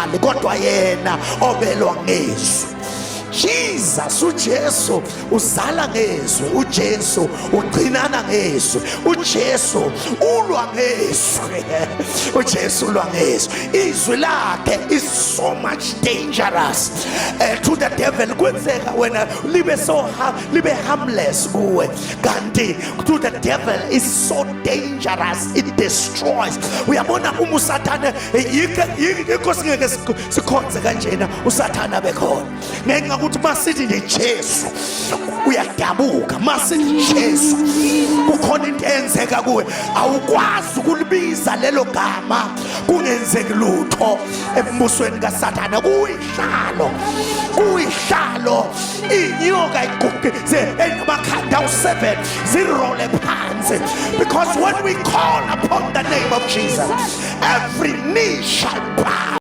ngemali kodwa yena obelwa ngezwi. Jesus, uJesu uzala ngezwi, uJesu ugcinana ngezwi, uJesu ulwa ngezwi, uJesu ulwa ngezwi. Izwi lakhe is so much dangerous to the devil. Kwenzeka wena libe harmless kuwe, kanti to the devil is so dangerous, it destroys. Uyabona uSathane yikho singeke sikhonze kanjena uSathane bekhona. Ngenxa ukuthi masithi nje Jesu uyadabuka, masithi Jesu kukhona into enzeka kuwe, awukwazi ukulibiza lelo gama kungenzeki lutho embusweni kaSathane. Kuyihlalo inyoka iquqize enamakhanda awu7 zirole phansi, because when we call upon the name of Jesus, every knee shall bow